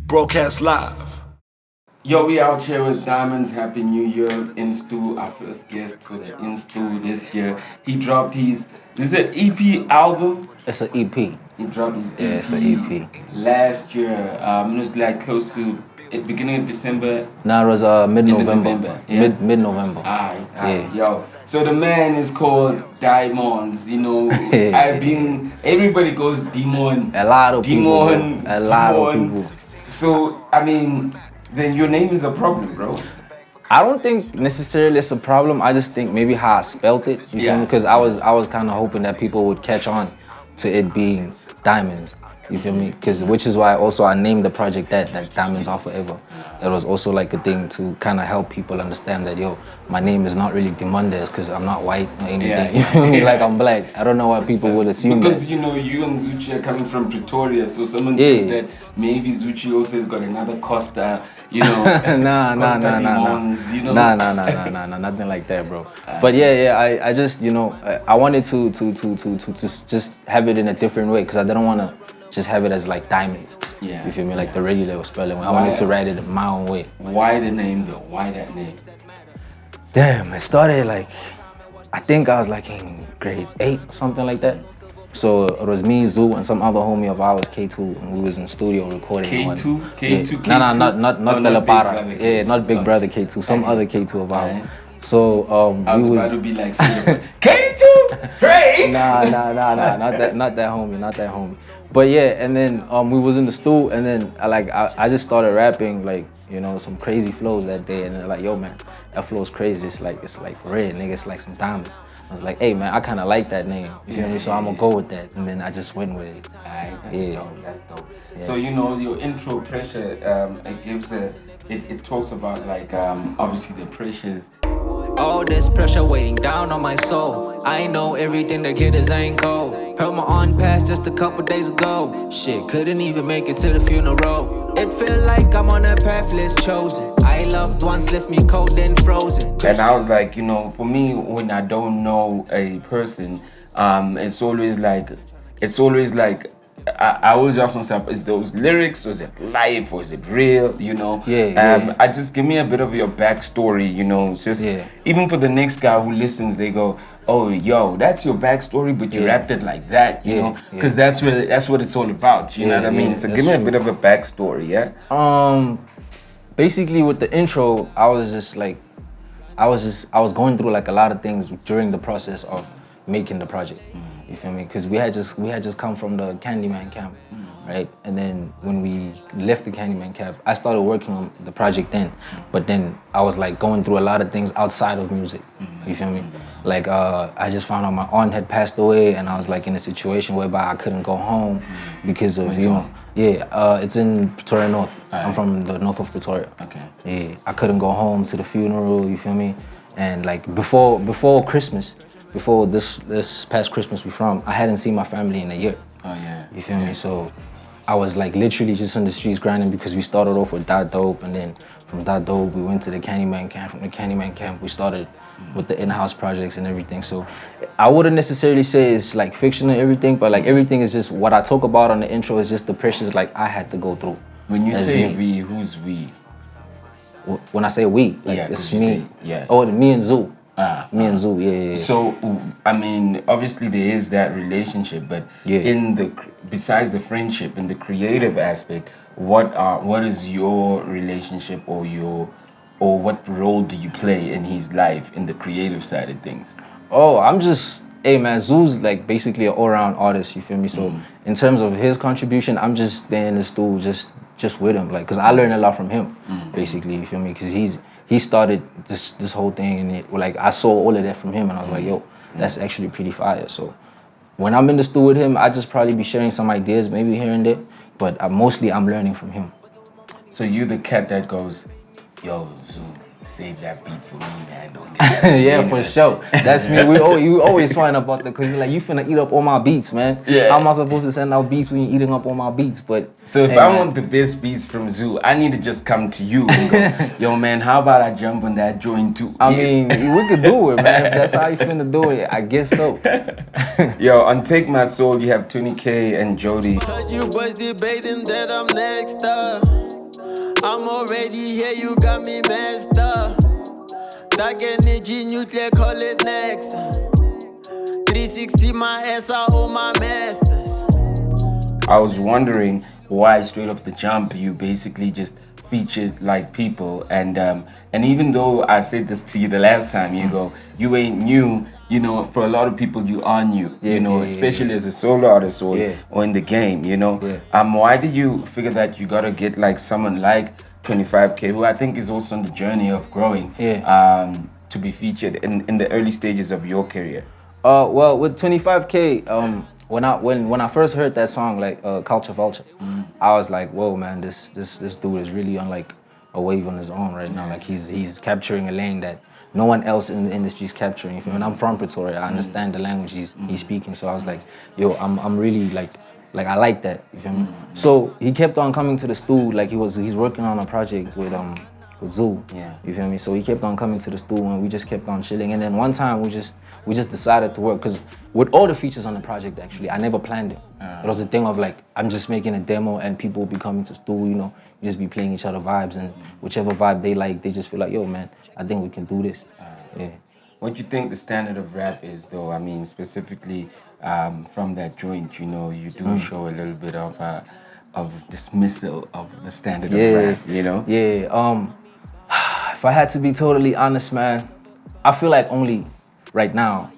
Broadcast live. Yo, we out here with Diamonds. Happy New Year. In Stu, our first guest for the In Stu this year. He dropped his, is it EP album? It's an EP. He dropped his EP, It's an EP. last year. It was like close to beginning of December. No, it was mid-November. Yeah. Mid-November. Alright, Yeah. yo. So the man is called Die Mondez. You know, everybody goes Demon. A lot of Demon. people. A lot of people. So, I mean, then your name is a problem, bro. I don't think necessarily it's a problem. I just think maybe how I spelt it. You feel me? Because I was kind of hoping that people would catch on to it being diamonds. You feel me? Which is why also I named the project that Diamonds Are Forever. It was also like a thing to kind of help people understand that, yo, my name is not really Die Mondez because I'm not white or anything. Yeah. You feel me? Like I'm black. I don't know why people would assume because, that. you know, you and Zoocci are coming from Pretoria, so someone thinks that maybe Zoocci also has got another Costa, you know. Nah, nothing like that, bro. But I just, you know, I wanted to just have it in a different way because I didn't want to just have it as like diamonds. Yeah. You feel me? Like the regular spelling. I wanted to write it my own way. Why the name though? Why that name? Damn, it started like, I think I was like in grade 8 or something like that. So it was me, Zoo, and some other homie of ours, K2, and we was in studio recording. K2? K2? Yeah. Not the La Para. Yeah, not Big Brother K2, some other K2 of ours. So I was about to be like, K2, Drake. Nah, not that homie. But yeah, and then we was in the stool, and then I just started rapping like, you know, some crazy flows that day, and they're like, yo man, that flow's crazy. It's like red, nigga. It's like some diamonds. I was like, hey man, I kind of like that name. You feel me? So I'm gonna go with that, and then I just went with it. Alright, that's dope. Yeah. So you know, your intro pressure, it gives it talks about like obviously the pressures. All this pressure weighing down on my soul. I know everything that glitters ain't gold. Heard my aunt pass just a couple days ago. Shit, couldn't even make it to the funeral. It feel like I'm on a path less chosen. I loved ones left me cold and frozen. And I was like, you know, for me, when I don't know a person, it's always like I always ask myself, is those lyrics, or is it life, or is it real, you know? I just give me a bit of your backstory, you know, just even for the next guy who listens, they go, oh, yo, that's your backstory, but you rapped it like that, you know? Because that's what it's all about, you know what I mean? So give me a bit of a backstory, yeah? Basically with the intro, I was going through like a lot of things during the process of making the project. You feel me? Because we had just come from the Candyman camp, right? And then when we left the Candyman camp, I started working on the project then. But then I was like going through a lot of things outside of music. You feel me? Like I just found out my aunt had passed away, and I was like in a situation whereby I couldn't go home because of it's in Pretoria North. I'm from the north of Pretoria. Okay. Yeah, I couldn't go home to the funeral. You feel me? And like before Christmas. Before this past Christmas we from, I hadn't seen my family in a year. Oh yeah. You feel me? So I was like literally just in the streets grinding because we started off with Die Dope, and then from Die Dope we went to the Candyman camp. From the Candyman camp we started with the in-house projects and everything. So I wouldn't necessarily say it's like fiction and everything, but like everything is just what I talk about on the intro is just the pressures like I had to go through. When you say we, who's we? When I say we, like it's me. Yeah. Oh, me and Zoo. Me and Zoo, yeah. So, I mean, obviously there is that relationship, but besides the friendship and the creative aspect, what is your relationship or what role do you play in his life in the creative side of things? Oh, I'm just, hey man, Zoo's like basically an all-around artist, you feel me? So in terms of his contribution, I'm just there in the stool just with him, like, cause I learned a lot from him, basically, you feel me? Cause he started this whole thing, and like I saw all of that from him, and I was like, yo, that's actually pretty fire. So when I'm in the studio with him, I just probably be sharing some ideas, maybe here and there, but mostly I'm learning from him. So you the cat that goes, yo, Zoo, save that beat for me, man. Don't get that. Yeah, for sure. That's me. You always find about that, because you're like, you finna eat up all my beats, man. Yeah. How am I supposed to send out beats when you're eating up all my beats? But so if I want the best beats from Zoo, I need to just come to you and go, yo man, how about I jump on that joint too? I mean, we could do it, man. If that's how you finna do it, I guess so. Yo, on Take My Soul, you have 20K and Jody. Heard you boys debating that I'm next up. I'm already here, you got me messed up. Dark energy, nuclear, call it next. 360 my ass, I owe my masters. I was wondering why straight off the jump you basically just featured like people, and even though I said this to you the last time, you go, you ain't new, you know, for a lot of people you are new, you know, especially as a solo artist or in the game, you know. Why did you figure that you gotta get like someone like 25K, who I think is also on the journey of growing, to be featured in the early stages of your career? Well, with 25K, when I first heard that song, like Culture Vulture, I was like, whoa, man, this dude is really on like a wave on his own right now. Like he's capturing a lane that no one else in the industry is capturing. If I'm from Pretoria, I understand the language he's speaking. So I was like, yo, I'm really like I like that. You feel me? So he kept on coming to the Stu, like he's working on a project with Zoo. You feel me? So he kept on coming to the Stu and we just kept on chilling. And then one time we just decided to work, because with all the features on the project, actually, I never planned it. It was a thing of like, I'm just making a demo and people will be coming to Stu, you know, you just be playing each other vibes, and whichever vibe they like, they just feel like, yo, man, I think we can do this. What do you think the standard of rap is, though? I mean, specifically from that joint, you know, you do show a little bit of dismissal of the standard of rap, you know? If I had to be totally honest, man, I feel like only right now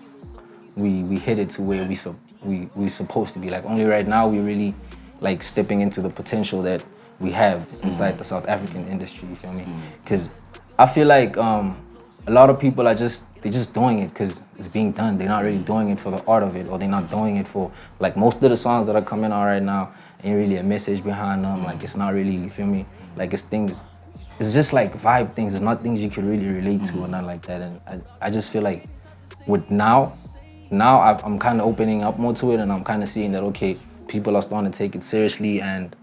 we hit it to where we supposed to be. Like only right now we really like stepping into the potential that we have inside the South African industry, you feel me? Because I feel like a lot of people are just doing it because it's being done. They're not really doing it for the art of it, or they're not doing it for, like, most of the songs that are coming out right now ain't really a message behind them. Like, it's not really, you feel me? Like, it's just like vibe things. It's not things you can really relate to or nothing like that. And I just feel like with now I'm kind of opening up more to it, and I'm kind of seeing that, okay, people are starting to take it seriously, and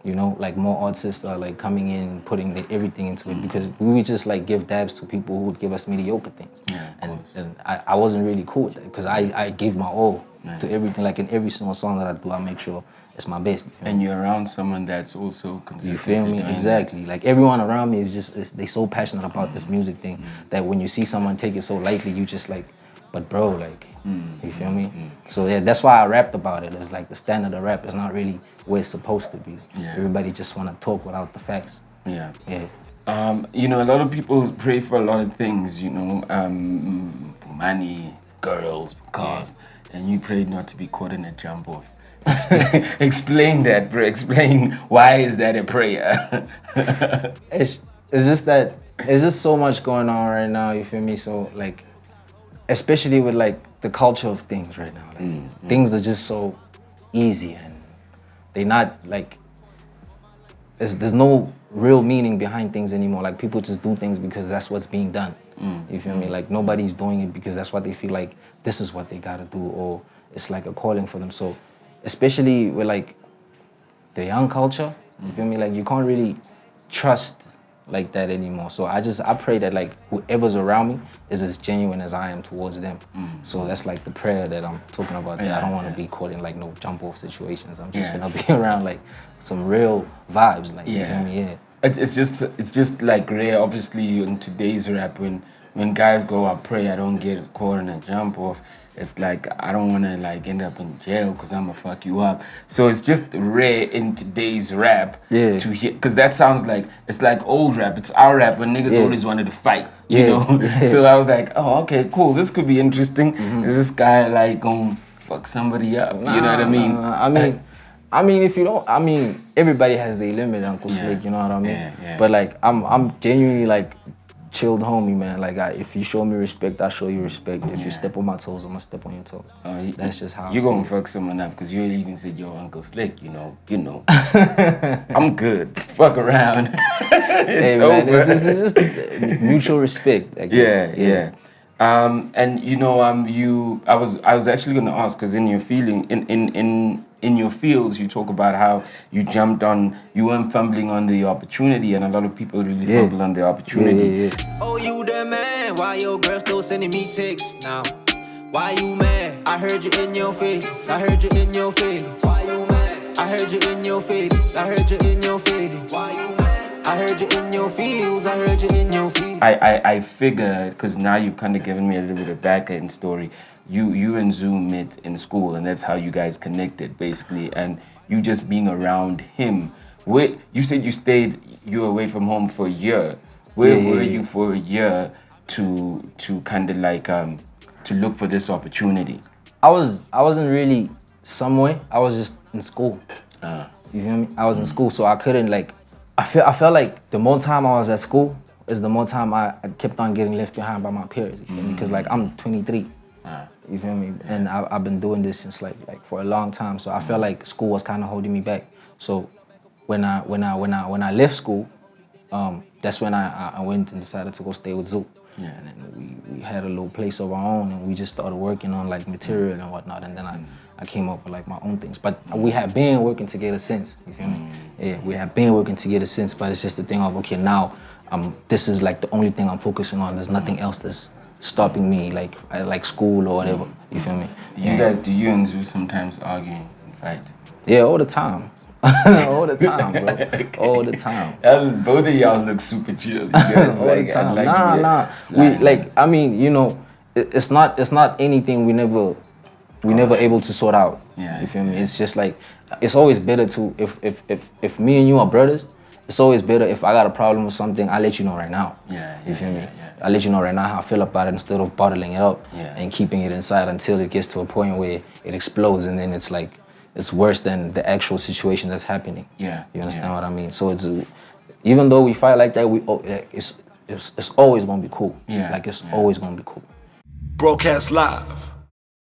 you know, like more artists are like coming in, putting everything into it, because we would just like give dabs to people who would give us mediocre things. And I wasn't really cool with that, because I gave my all to everything. Like in every single song that I do, I make sure it's my best. And you're around someone that's also consistent. You feel me? Exactly. Like everyone around me is they so passionate about this music thing that when you see someone take it so lightly, you just like, but bro, like, you feel me? So yeah, that's why I rapped about it. It's like the standard of rap is not really where it's supposed to be. Everybody just want to talk without the facts. You know, a lot of people pray for a lot of things, you know, for money, girls, cars, and you prayed not to be caught in a jump off. Explain that, bro. Explain why is that a prayer? It's just that there's just so much going on right now, you feel me? So like, especially with like the culture of things right now, like, things are just so easy, and they're not like, there's no real meaning behind things anymore. Like people just do things because that's what's being done. You feel me? Like nobody's doing it because that's what they feel like this is what they gotta do, or it's like a calling for them. So especially with like the young culture, you feel me? Like you can't really trust like that anymore. So I pray that like whoever's around me is as genuine as I am towards them. So that's like the prayer that I'm talking about there. I don't want to be caught in like no jump off situations. I'm just gonna be around like some real vibes, like you feel me? It's just like rare, obviously, in today's rap, when guys go, I pray I don't get caught in a jump off. It's like, I don't want to like end up in jail because I'm going to fuck you up. So it's just rare in today's rap to hear, because that sounds like, it's like old rap. It's our rap when niggas always wanted to fight, you know? So I was like, oh, okay, cool. This could be interesting. Is this guy like going to fuck somebody up? You know what I mean? I mean, if you don't, I mean, everybody has their limit, Uncle Sliqe, you know what I mean? But like, I'm genuinely like, chilled homie, man. Like, if you show me respect, I show you respect. If you step on my toes, I'm gonna step on your toes. That's just how you're gonna fuck someone up because you ain't even said yo Uncle Sliqe, you know. I'm good. Fuck around. It's over. It's just mutual respect, I guess. And you know, I was actually gonna ask, because in your feeling, in your fields, you talk about how you weren't fumbling on the opportunity, and a lot of people really fumble on the opportunity. Oh, you the man? Why your girl still sending me texts now? Why you mad? I heard you in your feelings. I heard you in your feelings. Why you mad? I heard you in your feelings. I heard you in your feelings. Why you mad? I heard heard you in your fields, I heard you in your fields. I figured, because now you've kind of given me a little bit of back-end story. You and Zoo met in school, and that's how you guys connected, basically. And you just being around him. You said you were away from home for a year. Where were you for a year to kind of like to look for this opportunity? I wasn't really somewhere. I was just in school. You feel me? I was in school, so I couldn't like. I felt like the more time I was at school is the more time I kept on getting left behind by my peers. You feel me? Because like I'm 23. You feel me? And I've been doing this since like for a long time. So I felt like school was kind of holding me back. So when I left school, that's when I went and decided to go stay with Zoo. Yeah. And then we had a little place of our own, and we just started working on like material and whatnot. And then I came up with like my own things. But we have been working together since. You feel me? Yeah, we have been working together since. But it's just the thing of okay, now this is like the only thing I'm focusing on. There's nothing else that's stopping me, like school or whatever. You feel me? Do you and Zoo sometimes argue and fight? Yeah, all the time. All the time, bro. All the time. Both of y'all look super chill. You guys, all the time. Nah. We like. I mean, you know, it's not anything we never able to sort out. Yeah. You feel me? It's just like it's always better to if me and you are brothers. It's always better if I got a problem with something, I let you know right now. You feel me? I let you know right now how I feel about it instead of bottling it up and keeping it inside until it gets to a point where it explodes, and then it's like. It's worse than the actual situation that's happening. Yeah. You understand what I mean? So it's even though we fight like that, it's always gonna be cool. Yeah. Like it's always gonna be cool. Broadcast live